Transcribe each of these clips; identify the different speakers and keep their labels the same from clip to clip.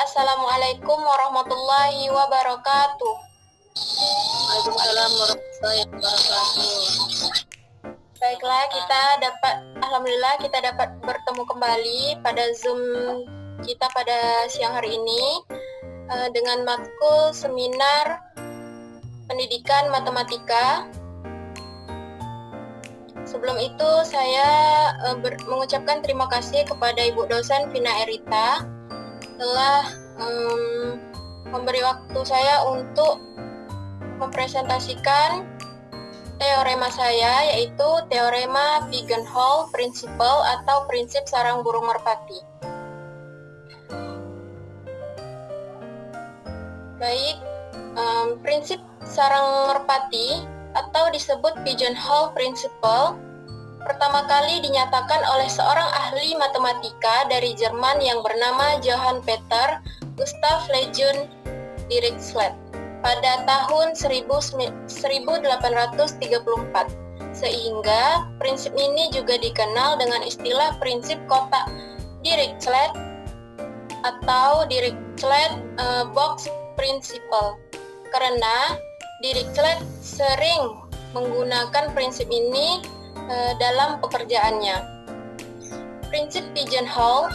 Speaker 1: Assalamualaikum warahmatullahi wabarakatuh.
Speaker 2: Waalaikumsalam warahmatullahi wabarakatuh.
Speaker 1: Baiklah, alhamdulillah kita dapat bertemu kembali pada Zoom kita pada siang hari ini dengan matkul seminar pendidikan matematika. Sebelum itu saya mengucapkan terima kasih kepada Ibu dosen Vina Erita telah memberi waktu saya untuk mempresentasikan teorema saya, yaitu teorema Pigeonhole Principle atau prinsip sarang burung merpati. Baik, prinsip sarang merpati atau disebut Pigeonhole Principle pertama kali dinyatakan oleh seorang ahli matematika dari Jerman yang bernama Johann Peter Gustav Lejeune Dirichlet pada tahun 1834, sehingga prinsip ini juga dikenal dengan istilah prinsip kotak Dirichlet atau Dirichlet box principle, karena Dirichlet sering menggunakan prinsip ini dalam pekerjaannya. Prinsip Pigeonhole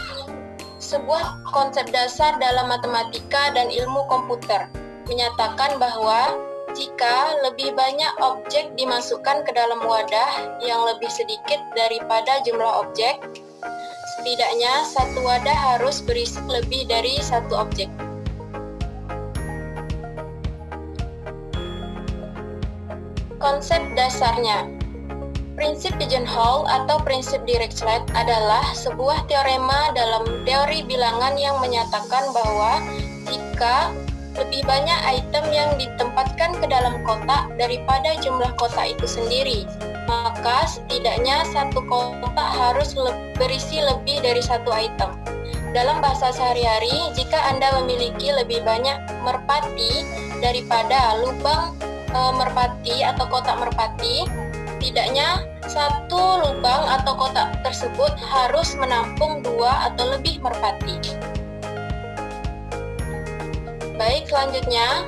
Speaker 1: sebuah konsep dasar dalam matematika dan ilmu komputer, menyatakan bahwa jika lebih banyak objek dimasukkan ke dalam wadah yang lebih sedikit daripada jumlah objek, setidaknya satu wadah harus berisi lebih dari satu objek. Konsep dasarnya. Prinsip Pigeonhole atau prinsip Dirichlet adalah sebuah teorema dalam teori bilangan yang menyatakan bahwa jika lebih banyak item yang ditempatkan ke dalam kotak daripada jumlah kotak itu sendiri, maka setidaknya satu kotak harus berisi lebih dari satu item. Dalam bahasa sehari-hari, jika Anda memiliki lebih banyak merpati daripada lubang merpati atau kotak merpati, setidaknya satu lubang atau kotak tersebut harus menampung 2 atau lebih merpati. Baik, selanjutnya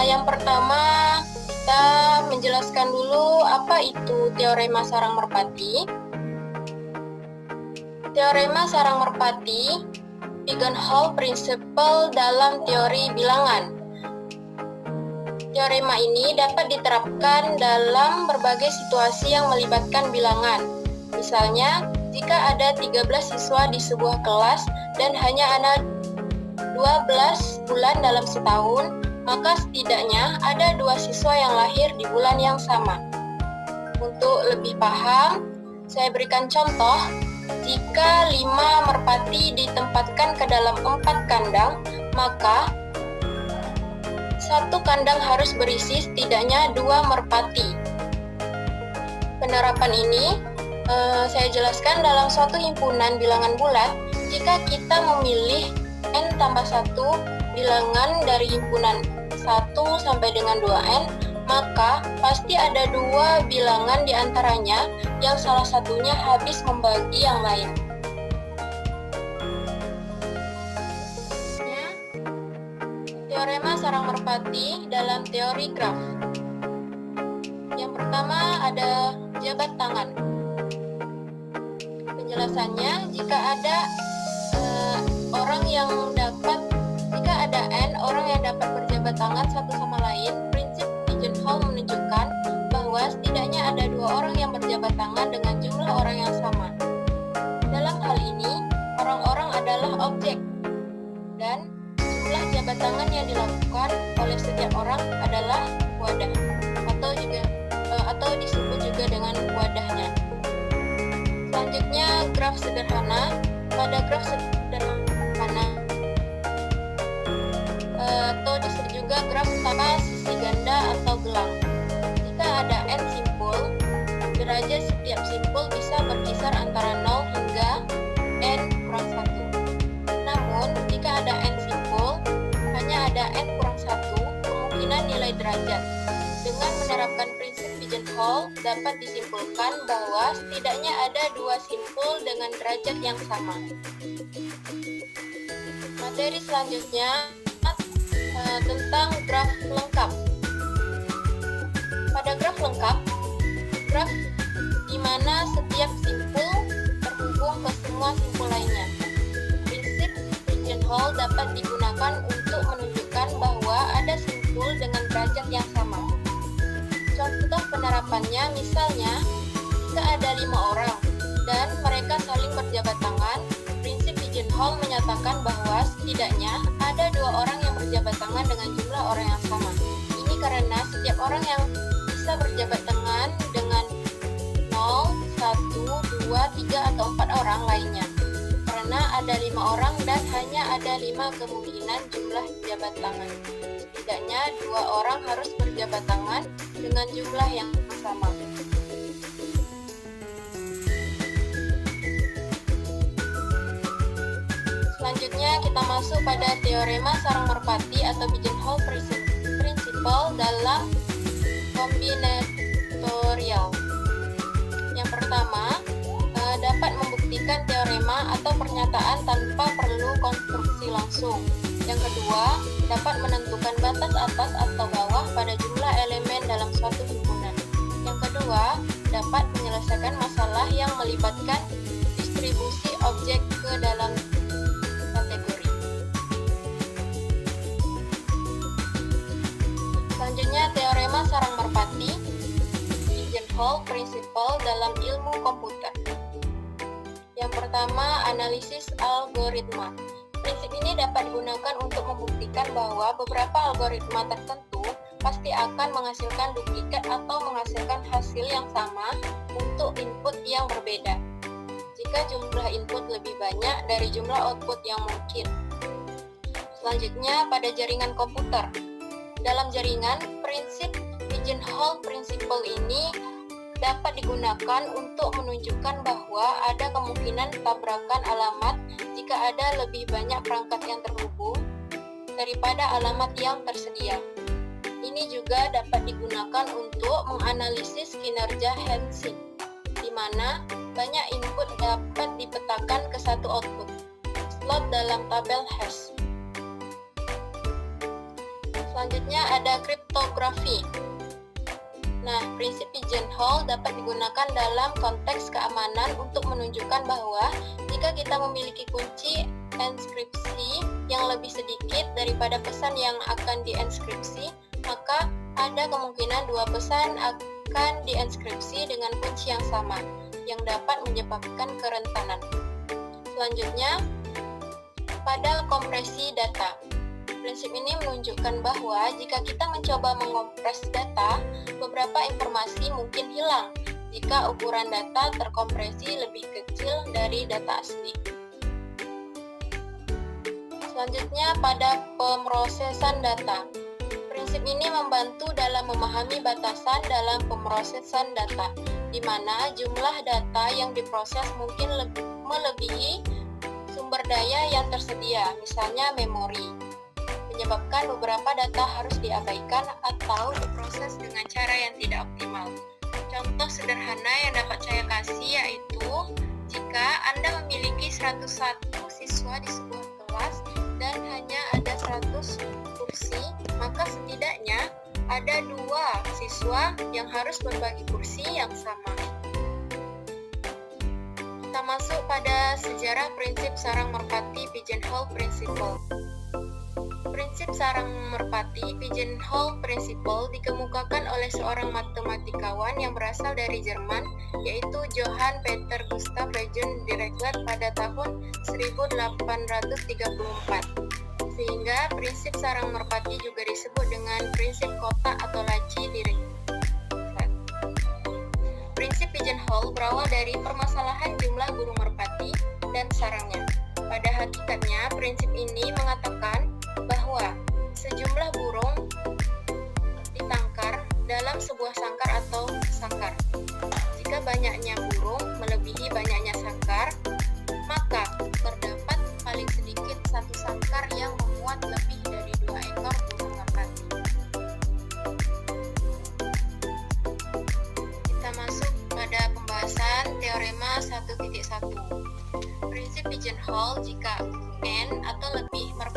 Speaker 1: yang pertama kita menjelaskan dulu apa itu teorema sarang merpati. Teorema sarang merpati, Pigeonhole Principle dalam teori bilangan. Teorema ini dapat diterapkan dalam berbagai situasi yang melibatkan bilangan. Misalnya, jika ada 13 siswa di sebuah kelas dan hanya ada 12 bulan dalam setahun, maka setidaknya ada 2 siswa yang lahir di bulan yang sama. Untuk lebih paham, saya berikan contoh. Jika 5 merpati ditempatkan ke dalam 4 kandang, maka satu kandang harus berisi setidaknya 2 merpati. Penerapan ini saya jelaskan dalam suatu himpunan bilangan bulat. Jika kita memilih n tambah 1 bilangan dari himpunan 1 sampai dengan 2n, maka pasti ada 2 bilangan di antaranya yang salah satunya habis membagi yang lain. Teorema sarang merpati dalam teori graf. Yang pertama ada jabat tangan. Penjelasannya, jika ada n orang yang dapat berjabat tangan satu sama lain, prinsip Pigeonhole menunjukkan bahwa setidaknya ada 2 orang yang berjabat tangan dengan jumlah orang yang sama. Dalam hal ini, orang-orang adalah objek dan jumlah jabat tangan yang dilakukan oleh setiap orang adalah wadah atau disebut juga dengan wadahnya. Selanjutnya, graf sederhana. Pada graf sederhana atau disebut juga graf tanpa sisi ganda atau gelang. Jika ada n simpul, derajat setiap simpul bisa berkisar antara 0 hingga n kurang 1. Namun, jika ada n simpul, hanya ada n kurang 1 kemungkinan nilai derajat. Dengan menerapkan prinsip Pigeonhole, dapat disimpulkan bahwa setidaknya ada 2 simpul dengan derajat yang sama. Materi selanjutnya tentang graf lengkap. Pada graf lengkap, graf di mana setiap simpul terhubung ke semua simpul lainnya. Prinsip pigeonhole dapat digunakan untuk menunjukkan bahwa ada simpul dengan derajat yang sama. Contoh penerapannya misalnya, jika ada 5 orang dan mereka saling berjabat tangan, prinsip pigeonhole menyatakan bahwa setidaknya ada 2 orang yang berjabat tangan dengan jumlah orang yang sama. Ini karena setiap orang yang bisa berjabat tangan dengan 0, 1, 2, 3, atau 4 orang lainnya. Karena ada 5 orang dan hanya ada 5 kemungkinan jumlah jabat tangan. Setidaknya 2 orang harus berjabat tangan dengan jumlah yang sama. Selanjutnya kita masuk pada teorema sarang merpati atau pigeonhole principle dalam kombinatorial. Yang pertama, dapat membuktikan teorema atau pernyataan tanpa perlu konstruksi langsung. Yang kedua, dapat menentukan batas atas atau bawah pada jumlah elemen dalam suatu himpunan. Yang kedua, dapat menyelesaikan masalah yang melibatkan distribusi objek ke dalam kategori. Selanjutnya, teorema sarang merpati, pigeonhole principle dalam ilmu komputer. Yang pertama, analisis algoritma. Prinsip ini dapat digunakan untuk membuktikan bahwa beberapa algoritma tertentu pasti akan menghasilkan duplikat atau menghasilkan hasil yang sama untuk input yang berbeda, jika jumlah input lebih banyak dari jumlah output yang mungkin. Selanjutnya, pada jaringan komputer. Dalam jaringan, prinsip pigeonhole principle ini dapat digunakan untuk menunjukkan bahwa ada kemungkinan tabrakan alamat jika ada lebih banyak perangkat yang terhubung daripada alamat yang tersedia. Ini juga dapat digunakan untuk menganalisis kinerja hashing, di mana banyak input dapat dipetakan ke satu output, slot dalam tabel hash. Selanjutnya ada kriptografi. Nah, prinsip pigeonhole dapat digunakan dalam konteks keamanan untuk menunjukkan bahwa jika kita memiliki kunci enskripsi yang lebih sedikit daripada pesan yang akan dienkripsi, maka ada kemungkinan 2 pesan akan dienkripsi dengan kunci yang sama, yang dapat menyebabkan kerentanan. Selanjutnya, pada kompresi data. Prinsip ini menunjukkan bahwa jika kita mencoba mengompres data, beberapa informasi mungkin hilang jika ukuran data terkompresi lebih kecil dari data asli. Selanjutnya, pada pemrosesan data. Prinsip ini membantu dalam memahami batasan dalam pemrosesan data, di mana jumlah data yang diproses mungkin melebihi sumber daya yang tersedia, misalnya memori, menyebabkan beberapa data harus diabaikan atau diproses dengan cara yang tidak optimal. Contoh sederhana yang dapat saya kasih yaitu jika Anda memiliki 101 siswa di sebuah kelas dan hanya ada 100 kursi, maka setidaknya ada 2 siswa yang harus berbagi kursi yang sama. Kita masuk pada sejarah prinsip sarang merpati pigeonhole principle. Prinsip sarang merpati pigeonhole principle dikemukakan oleh seorang matematikawan yang berasal dari Jerman, yaitu Johann Peter Gustav Lejeune Dirichlet pada tahun 1834. Sehingga prinsip sarang merpati juga disebut dengan prinsip kotak atau laci Dirichlet. Prinsip pigeonhole berawal dari permasalahan jumlah burung merpati dan sarangnya. Pada hakikatnya, prinsip ini mengatakan bahwa sejumlah burung ditangkar dalam sebuah sangkar atau sangkar. Jika banyaknya burung melebihi banyaknya sangkar, maka terdapat paling sedikit satu sangkar yang memuat lebih dari 2 ekor burung merpati. Kita masuk pada pembahasan teorema 1.1. Prinsip pigeonhole jika n atau lebih merpati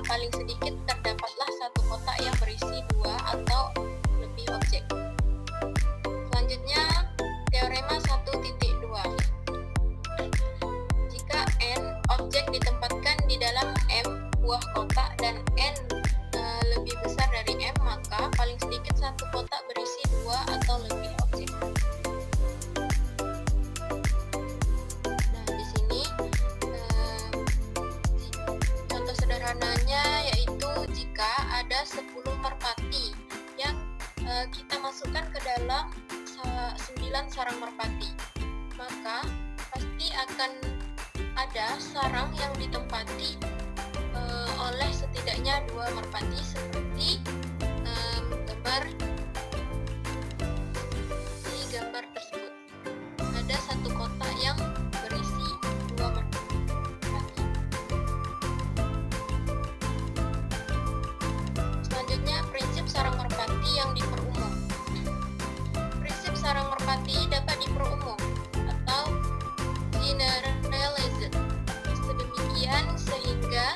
Speaker 1: paling sedikit terdapatlah satu kotak yang berisi dua atau lebih objek. Selanjutnya, teorema 1.2. Jika n objek ditempatkan di dalam M buah kotak dan n lebih besar dari M, maka paling sedikit satu kotak berisi dua atau lebih objek. Nah, di sini contoh sederhananya yaitu jika ada 10 merpati yang kita masukkan ke dalam 9 sarang merpati, maka pasti akan ada sarang yang ditempati oleh setidaknya 2 merpati seperti di gambar tersebut. Ada satu kotak yang berisi 2 merpati. Selanjutnya, prinsip sarang merpati yang diperumum. Prinsip sarang merpati dapat diperumum atau generalized sedemikian sehingga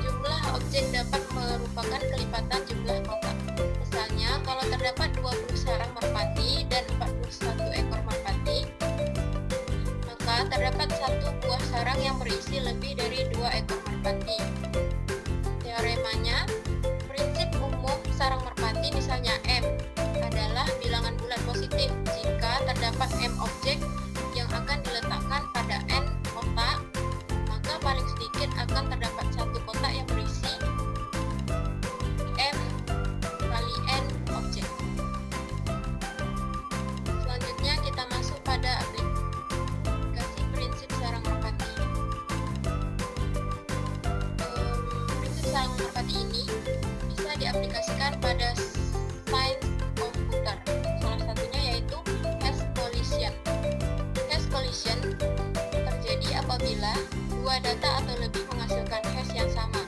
Speaker 1: jumlah objek dapat merupakan kelipatan jumlah kotak. Misalnya, kalau terdapat 20 sarang merpati dan 41 ekor merpati, maka terdapat satu buah sarang yang berisi lebih dari 2 ekor merpati. Teoremanya, prinsip umum sarang merpati misalnya M adalah bilangan bulat positif jika terdapat M objek yang akan diletakkan pada N kotak, maka paling sedikit akan terdapat satu kotak yang berisi M kali N objek. Selanjutnya kita masuk pada aplikasi prinsip sarang merpati. Prinsip sarang merpati ini bisa diaplikasikan pada sains komputer. Salah satunya yaitu hash collision. Hash collision terjadi apabila dua data atau lebih menghasilkan hash yang sama.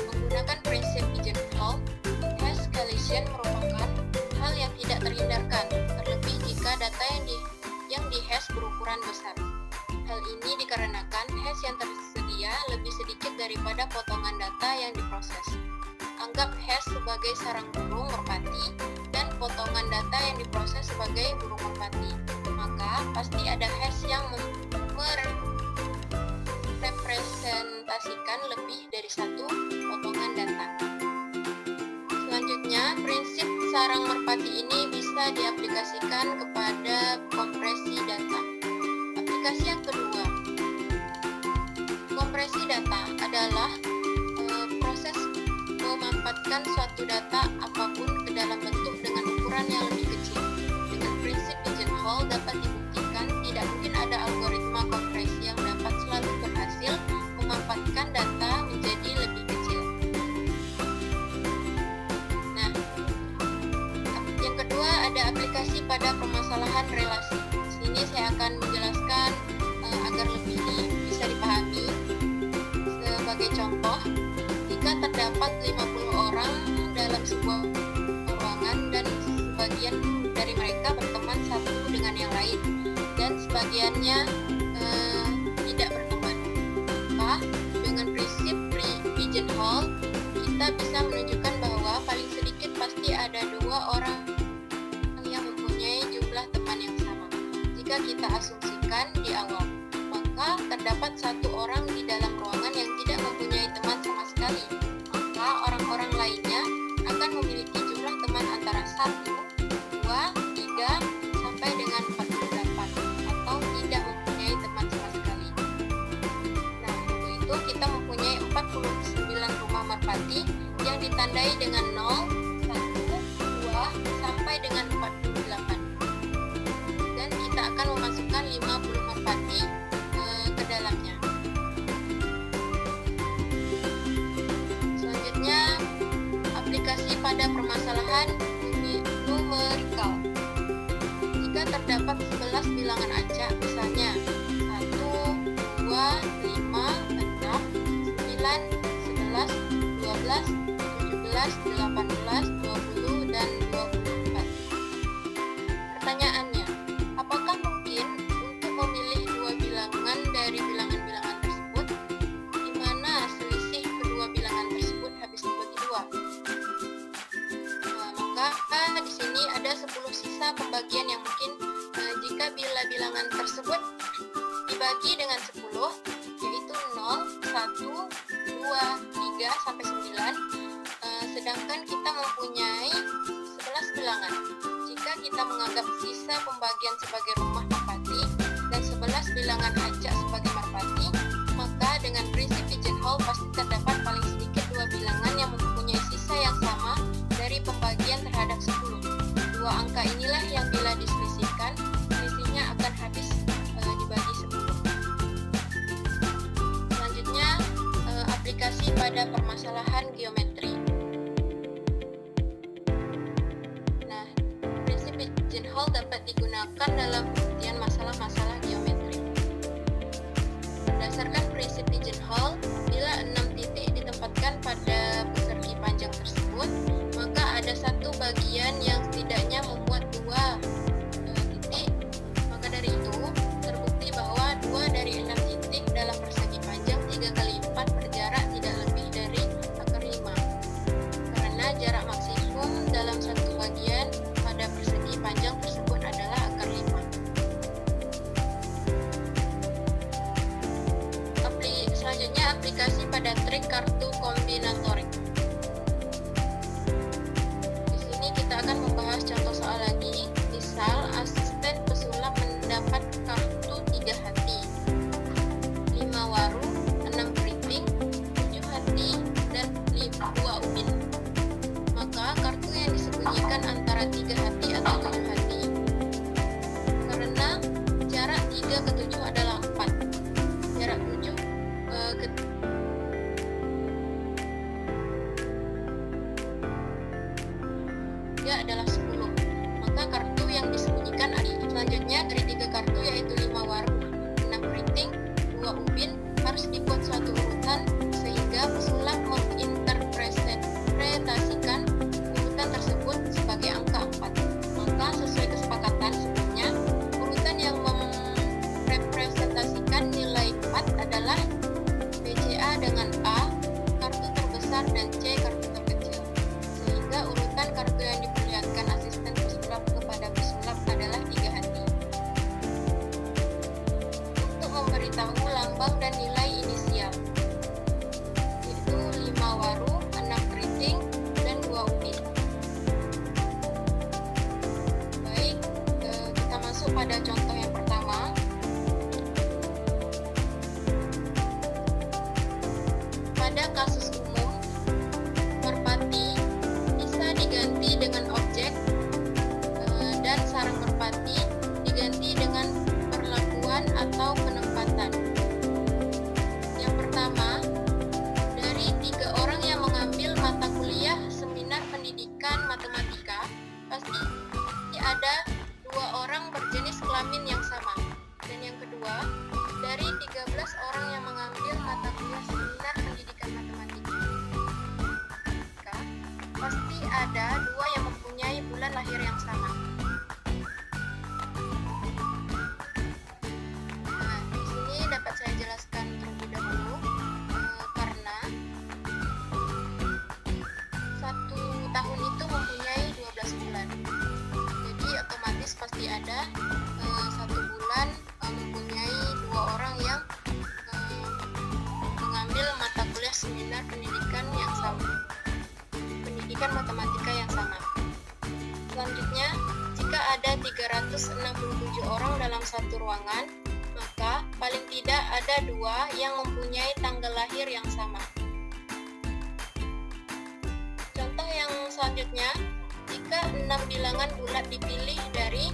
Speaker 1: Menggunakan prinsip pigeonhole, hash collision merupakan hal yang tidak terhindarkan, terlebih jika data yang di-hash berukuran besar. Hal ini dikarenakan hash yang tersedia lebih sedikit daripada potongan data yang diproses. Anggap hash sebagai sarang burung merpati dan potongan data yang diproses sebagai burung merpati. Maka pasti ada hash yang merepresentasikan lebih dari satu potongan data. Selanjutnya, prinsip sarang merpati ini bisa diaplikasikan kepada kompresi data. Aplikasi yang kedua, kompresi data adalah proses memampatkan suatu data apapun ke dalam bentuk dengan ukuran yang lebih kecil. Dengan prinsip pigeonhole dapat dibuktikan tidak mungkin ada algoritma kompresi yang dapat selalu berhasil memampatkan data menjadi lebih kecil. Nah, yang kedua ada aplikasi pada permasalahan relasi. Di sini saya akan menjelaskan agar lebih bisa dipahami. Sebagai contoh, jika terdapat 50 orang dalam sebuah ruangan dan sebagian dari mereka berteman satu dengan yang lain dan sebagiannya tidak berteman, maka dengan prinsip pigeonhole kita bisa menunjukkan bahwa paling sedikit pasti ada 2 orang yang mempunyai jumlah teman yang sama. Jika kita asumsikan di awal, maka terdapat satu orang di dalam ruangan yang tidak mempunyai teman sama sekali, maka orang-orang lainnya akan memiliki jumlah teman antara 1, 2, 3, sampai dengan 48 atau tidak mempunyai teman sama sekali. Nah, untuk itu kita mempunyai 49 rumah merpati yang ditandai dengan 0, 1, 2, sampai dengan 48. Dan kita akan memasukkan 50 merpati ke dalamnya. Selanjutnya, aplikasi pada permasalahan numerikal. Jika terdapat 11 bilangan acak, misalnya 1, 2, 5, 6, 9, 11, 12, 17, 18, 20, dan 24. Pertanyaannya, apakah mungkin untuk memilih dua bilangan dari bilangan-bilangan tersebut, di mana selisih kedua 3 sampai 9, sedangkan kita mempunyai 11 bilangan. Jika kita menganggap sisa pembagian sebagai rumah merpati dan 11 bilangan acak sebagai merpati, maka dengan prinsip pigeonhole pasti terdapat paling sedikit 2 bilangan yang mempunyai sisa yang sama dari pembagian terhadap 10. Dua angka inilah yang bila diselisihkan, selisihnya akan habis dibagi 10. Selanjutnya, aplikasi pada permasalahan geometri. Nah, prinsip pigeonhole dapat digunakan dalam pembuktian masalah-masalah geometri. Berdasarkan prinsip pigeonhole, bila 6 titik ditempatkan pada persegi panjang tersebut, maka ada satu bagian yang setidaknya memuat 2 titik. Maka dari itu, terbukti bahwa 2 dari 6 titik dalam persegi panjang 3 kali 4 berjarak tidak lebih dari akar 5. Karena jarak maksimum dalam satu bagian pada persegi panjang tersebut adalah akar 5. Selanjutnya, aplikasi pada trik kartu kombinatorik. Di sini kita akan membahas contoh soal lagi. Misal, asisten pesulap mendapat kartu 3 hati, 5 waru, 6 keriting, 7 hati, dan 2 ubin. Maka kartu yang disembunyikan antara 3 hati atau 7 hati, karena jarak 3 ke 7 adalah 4. Jarak 7 adalah 10. Maka kartu yang disembunyikan ada. Selanjutnya, dari 3 kartu yaitu 5 waru, 6 keriting, 2 ubin harus dibuat suatu urutan sehingga pesulap menginterpretasikan urutan tersebut sebagai angka 4. Maka sesuai kesepakatan sebelumnya, urutan yang merepresentasikan nilai 4 adalah BCA dengan A, kartu terbesar, dan C, kartu terkecil. Sehingga urutan kartu yang diperlihatkan asisten pesulap kepada pesulap adalah 3 hati. Untuk memberitahu lambang dan nilai inisial, yaitu 5 waru, 6 keriting, dan 2 ubin. Baik, kita masuk pada contoh yang pertama. Pada kasus umum, merpati bisa diganti dengan objek dan sarang merpati diganti dengan perlakuan atau penempatan. Yang pertama, dari 3 orang yang mengambil mata kuliah seminar pendidikan matematika, pasti ada 2 orang berjenis kelamin yang sama. Dan yang kedua, dari 13 orang yang mengambil mata kuliah seminar pendidikan matematika, pasti ada 2 yang mempunyai bulan lahir yang sama. Nah, di sini dapat saya jelaskan terlebih dahulu, karena 1 tahun itu mempunyai 12 bulan. Jadi otomatis pasti ada 1 bulan mempunyai 2 orang yang mengambil mata kuliah seminar pendidikan yang sama, pendidikan matematika yang sama. Selanjutnya, jika ada 367 orang dalam satu ruangan, maka paling tidak ada 2 yang mempunyai tanggal lahir yang sama. Contoh yang selanjutnya, jika 6 bilangan bulat dipilih dari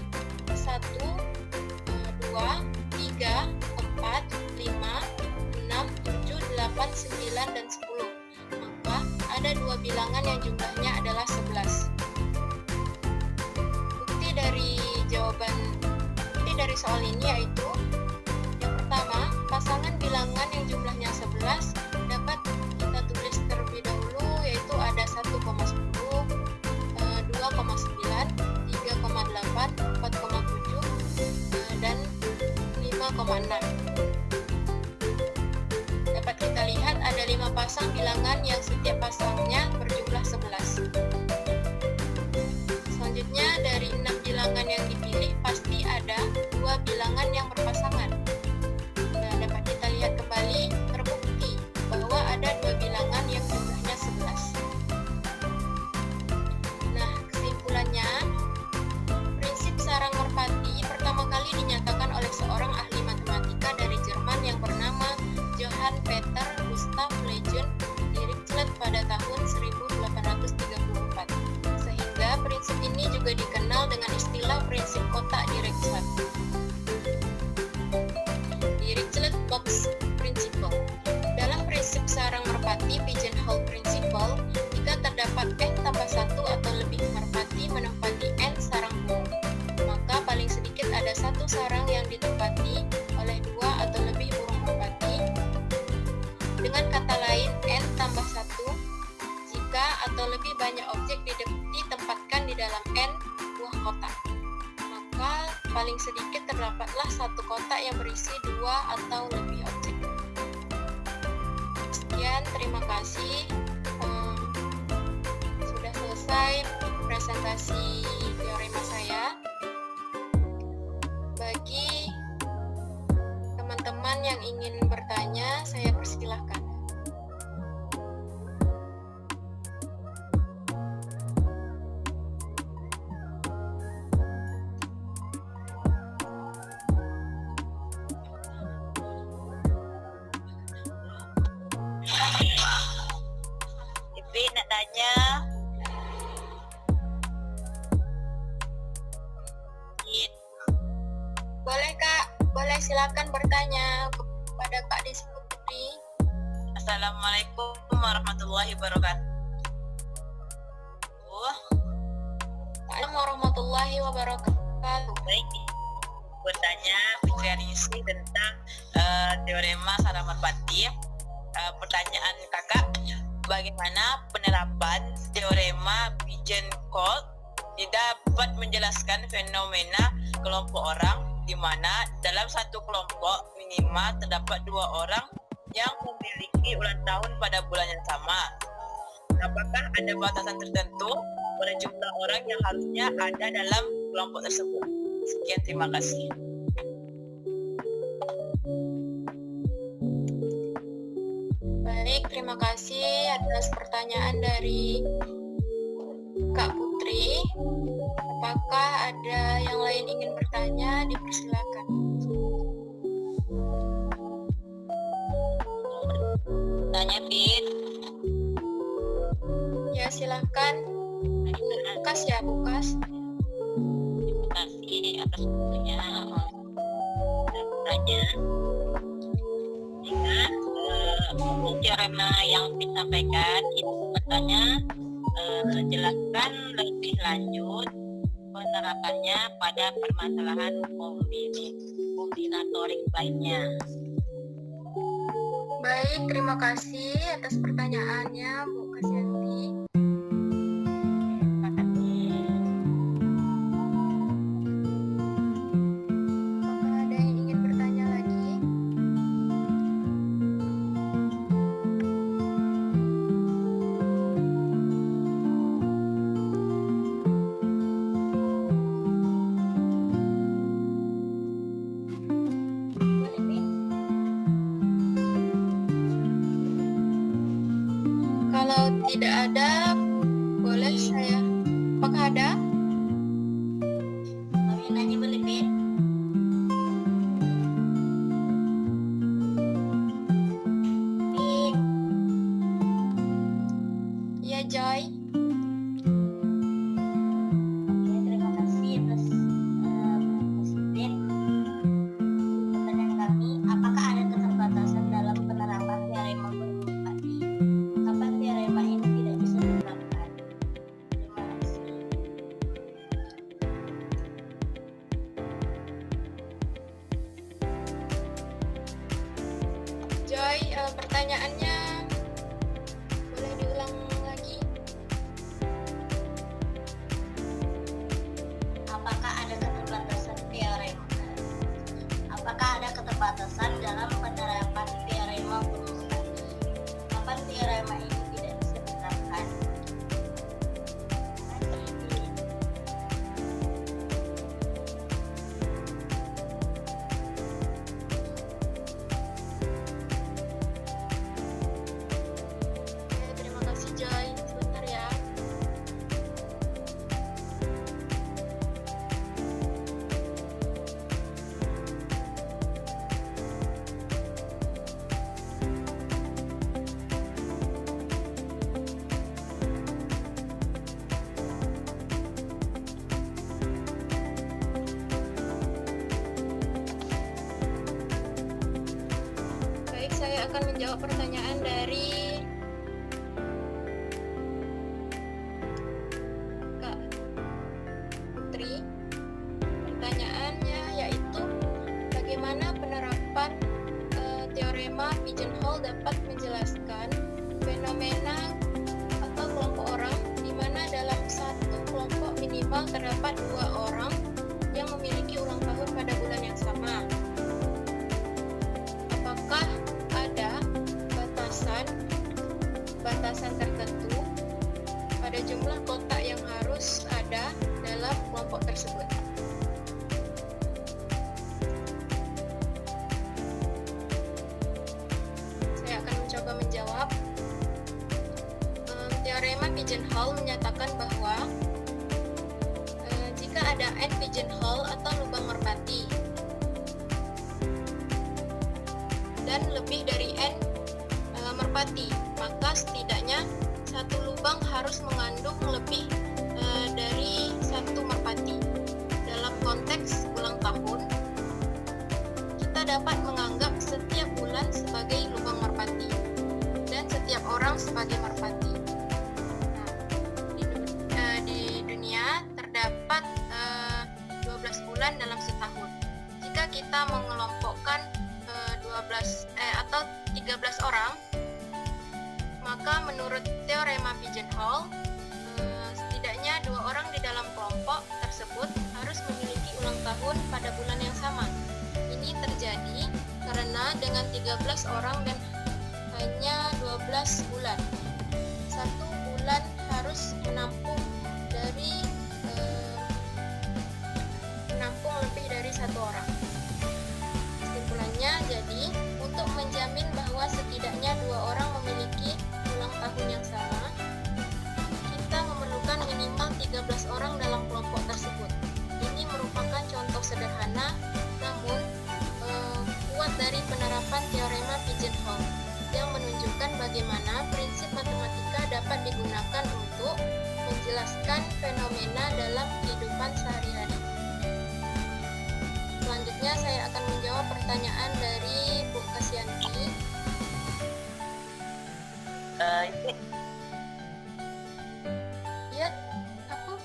Speaker 1: 1, 2, 3, 4, 5, 6, 7, 8, 9, dan 10, maka ada 2 bilangan yang jumlahnya adalah 11. Bukti dari soal ini yaitu, yang pertama, pasangan bilangan yang jumlahnya 11 dapat kita tulis terlebih dahulu, yaitu ada 1,10, 2,9, 3,8, 4,7, dan 5,6. Dapat kita lihat ada 5 pasang bilangan yang setiap pasangnya berjumlah 11. Selanjutnya, dari 6 bilangan yang dipilih pasti ada 2 bilangan yang berpasangan. Nah, dapat kita lihat kembali terbukti bahwa ada 2 bilangan yang kotak. Maka paling sedikit terdapatlah satu kotak yang berisi 2 atau lebih objek. Sekian, terima kasih. Sudah selesai presentasi teorema saya. Bagi teman-teman yang ingin bertanya, saya persilahkan.
Speaker 2: Ibi nak tanya.
Speaker 1: Boleh Kak, boleh silakan bertanya kepada Kak Desi Putri.
Speaker 2: Assalamualaikum warahmatullahi wabarakatuh.
Speaker 1: Assalamualaikum warahmatullahi wabarakatuh.
Speaker 2: Baik, bertanya Fitrianisi tentang teorema Salamurpati. Pertanyaan kakak, bagaimana penerapan teorema Pigeon-Colt dapat menjelaskan fenomena kelompok orang di mana dalam satu kelompok minimal terdapat 2 orang yang memiliki ulang tahun pada bulan yang sama. Apakah ada batasan tertentu pada jumlah orang yang harusnya ada dalam kelompok tersebut? Sekian, terima kasih.
Speaker 1: Baik, terima kasih atas pertanyaan dari Kak Putri. Apakah ada yang lain ingin bertanya? Dipersilakan.
Speaker 2: Tanya, Fit.
Speaker 1: Ya, silakan. Bukas ya, Bukas.
Speaker 2: Terima kasih atas waktunya. Tanya. Dengan teorema yang disampaikan itu katanya jelaskan lebih lanjut penerapannya pada permasalahan kombinatorik lainnya.
Speaker 1: Baik, terima kasih atas pertanyaannya, Bu Kasyanti.
Speaker 2: Terima kasih.
Speaker 1: Apakah ada yang ingin bertanya lagi? Kalau tidak ada, boleh saya. Apakah ada?
Speaker 2: Kami nanya boleh, Fit?
Speaker 1: Iya, Joy.
Speaker 2: Oke, terima kasih atas Fit. Pertanyaan kami, apakah ada keterbatasan dalam penerapan teorema Bernoulli? Kapan teorema ini tidak bisa diterapkan? Terima kasih.
Speaker 1: Joy, pertanyaannya boleh diulang lagi?
Speaker 2: Apakah ada keterbatasan teorema? Apakah ada keterbatasan dalam penerapan teorema Bernoulli? Kapan teorema ini tidak bisa diterapkan?
Speaker 1: Oke, terima kasih Joy. Sebentar ya. Baik, saya akan menjawab pertanyaan dari Kak Putri. Pertanyaannya yaitu bagaimana penerapan teorema Pigeon-Hole dapat menjelaskan fenomena atau kelompok orang di mana dalam satu kelompok minimal minimal terdapat 2 orang yang memiliki ulang tahun pada bulan yang sama. Apakah ada batasan tertentu pada jumlah kotak yang harus ada dalam kelompok tersebut? Saya akan mencoba menjawab. Teorema pigeonhole menyatakan bahwa jika ada n pigeonhole atau lubang merpati dan lebih dari n merpati, maka setidaknya satu lubang harus mengandung lebih dari satu merpati. Dalam konteks ulang tahun, kita dapat menganggap setiap bulan sebagai lubang merpati dan setiap orang sebagai merpati. Di dunia terdapat 12 bulan dalam setahun. Jika kita mengelompokkan 13 orang, maka menurut teorema pigeonhole, setidaknya 2 orang di dalam kelompok tersebut harus memiliki ulang tahun pada bulan yang sama. Ini terjadi karena dengan 13 orang dan hanya 12 bulan, satu bulan harus menampung lebih dari 1 orang. Kesimpulannya, jadi untuk menjamin bahwa setidaknya 2 orang memiliki ulang tahun yang sama, kita memerlukan minimal 13 orang dalam kelompok tersebut. Ini merupakan contoh sederhana namun kuat dari penerapan teorema pigeonhole yang menunjukkan bagaimana prinsip matematika dapat digunakan untuk menjelaskan fenomena dalam kehidupan sehari-hari. Selanjutnya saya akan menjawab pertanyaan dari Bu Kasyanti. Ya, aku.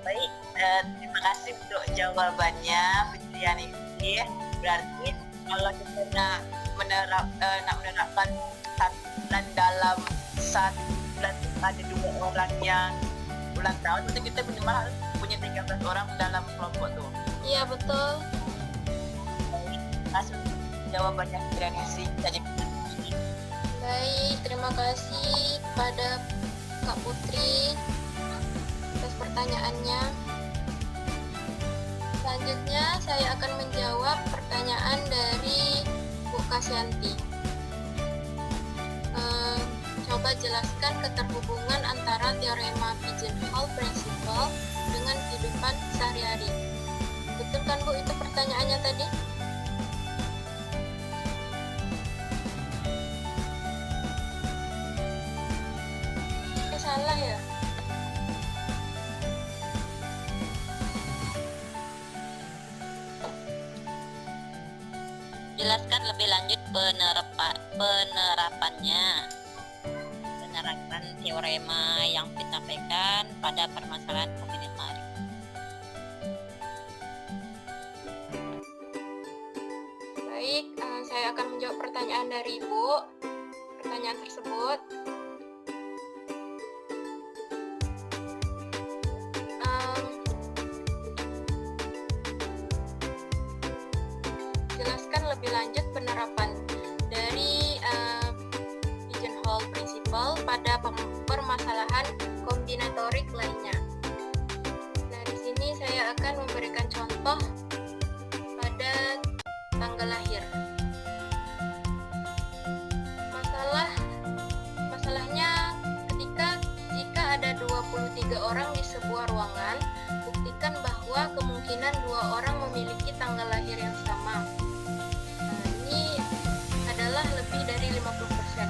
Speaker 2: Baik, terima kasih untuk jawabannya, Fitrian ini. Berarti kalau kita nak menerapkan satu bulan dalam satu bulan ada 2 orang yang ulang tahun, berarti kita minimal harus punya 13 orang dalam kelompok tuh.
Speaker 1: Iya, betul.
Speaker 2: Terima kasih jawabannya Fitrian tadi.
Speaker 1: Baik, terima kasih kepada Kak Putri atas pertanyaannya. Selanjutnya saya akan menjawab pertanyaan dari Bu Kasyanti. Coba jelaskan keterhubungan antara teorema pigeonhole principle dengan kehidupan sehari-hari. Betul kan Bu, itu pertanyaannya tadi? Salah ya?
Speaker 3: Jelaskan lebih lanjut penerapannya. Menerapkan teorema yang disampaikan pada permasalahan komunitaris.
Speaker 1: Baik, saya akan menjawab pertanyaan dari Ibu. Pertanyaan tersebut, jelaskan lebih lanjut penerapan dari pigeonhole principle pada permasalahan kombinatorik lainnya. Nah, di sini saya akan memberikan contoh pada tanggal lahir. Masalahnya jika ada 23 orang di sebuah ruangan, buktikan bahwa kemungkinan 2 orang memiliki tanggal lahir yang sama. Ini adalah lebih dari 50%.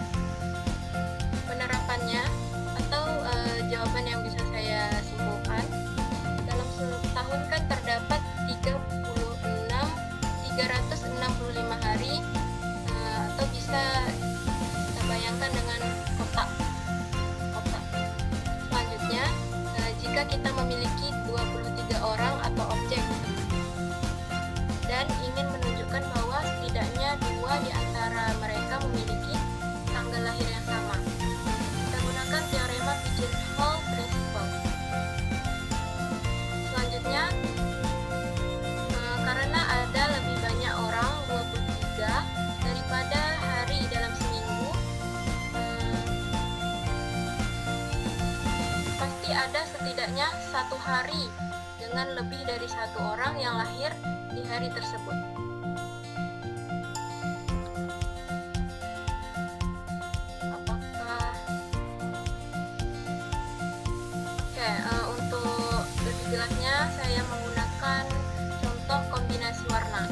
Speaker 1: Penerapannya atau jawaban yang bisa saya simpulkan, dalam setahun kan terdapat 365 hari, atau bisa kita bayangkan dengan kotak. Selanjutnya, jika kita memiliki 23 orang atau objek dan ingin menunjukkan bahwa setidaknya 2 di antara mereka memiliki tanggal lahir yang sama, kita gunakan teorema pigeonhole principle. ada setidaknya 1 hari dengan lebih dari 1 orang yang lahir di hari tersebut. Apakah untuk lebih jelasnya saya menggunakan contoh kombinasi warna.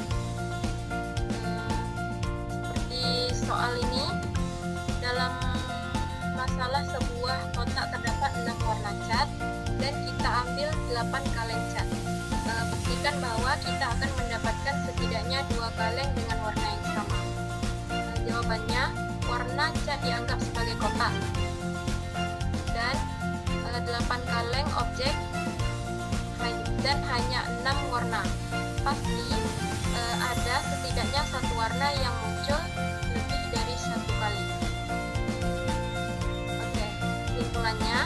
Speaker 1: Seperti soal ini, dalam masalah sebuah kotak terdapat 6 warna cat dan kita ambil 8 kaleng cat. Pastikan bahwa kita akan mendapatkan setidaknya 2 kaleng dengan warna yang sama. Jawabannya, warna cat dianggap sebagai kotak dan 8 kaleng objek dan hanya 6 warna. Pasti ada setidaknya 1 warna yang muncul lebih dari 1 kali. Kesimpulannya,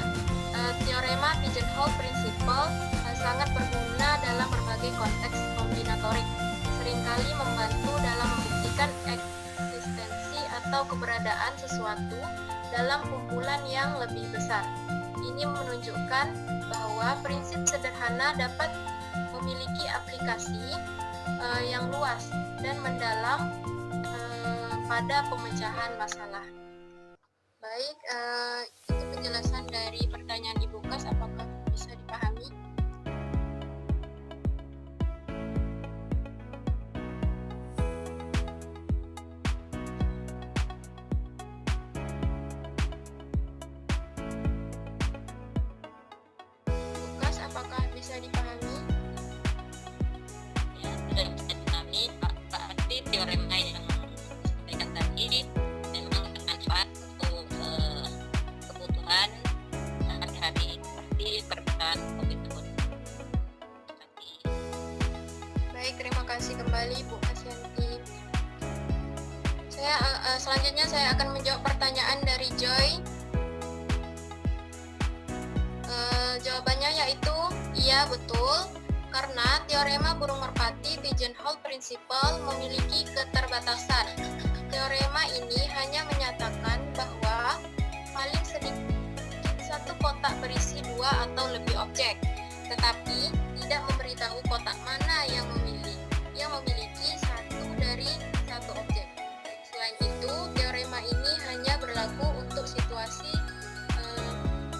Speaker 1: teorema pigeonhole principle sangat berguna dalam berbagai konteks kombinatorik, seringkali membantu dalam membuktikan eksistensi atau keberadaan sesuatu dalam kumpulan yang lebih besar. Ini menunjukkan bahwa prinsip sederhana dapat memiliki aplikasi yang luas dan mendalam pada pemecahan masalah. Baik, itu penjelasan dari pertanyaan Ibu Kas, apakah bisa dipahami? Ibu Kas, apakah bisa dipahami?
Speaker 3: Ya, sudah bisa dipahami. Berarti teorema yang diberikan tadi memang bermanfaat untuk kebutuhan sehari-hari seperti perbedaan komitmen.
Speaker 1: Baik, terima kasih kembali Bu Kasyanti. Selanjutnya saya akan menjawab pertanyaan dari Joy. Jawabannya yaitu iya, betul, karena teorema burung merpati pigeonhole principle memiliki keterbatasan. Teorema ini hanya menyatakan bahwa paling sedikit satu kotak berisi 2 atau lebih objek, tetapi tidak memberitahu kotak mana yang memiliki satu dari satu objek. Selain itu, teorema ini hanya berlaku untuk situasi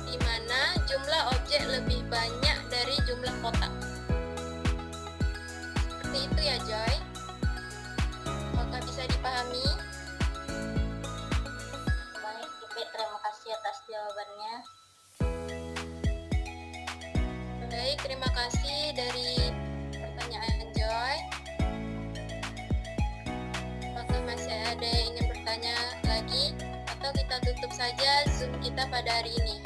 Speaker 1: di mana jumlah objek lebih banyak dari jumlah kotak. Seperti itu ya, Joy. Apakah bisa dipahami?
Speaker 3: Baik, Ibu, terima kasih atas jawabannya.
Speaker 1: Baik, terima kasih dari pertanyaan Joy. Apakah masih ada yang ingin bertanya lagi? Atau kita tutup saja Zoom kita pada hari ini?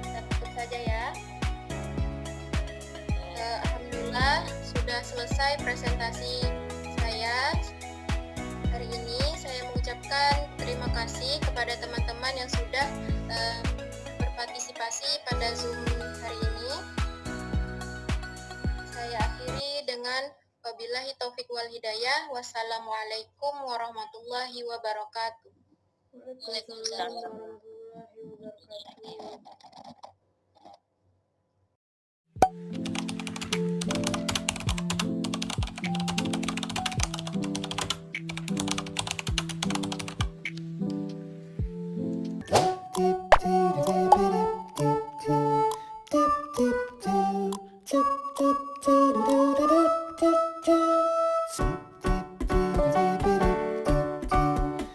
Speaker 1: Kita tutup saja ya. Alhamdulillah, sudah selesai presentasi saya. Hari ini saya mengucapkan terima kasih kepada teman-teman yang sudah berpartisipasi pada Zoom hari ini. Saya akhiri dengan wabillahi taufik wal hidayah. Wassalamualaikum warahmatullahi wabarakatuh.
Speaker 3: Waalaikumsalam
Speaker 1: warahmatullahi wabarakatuh.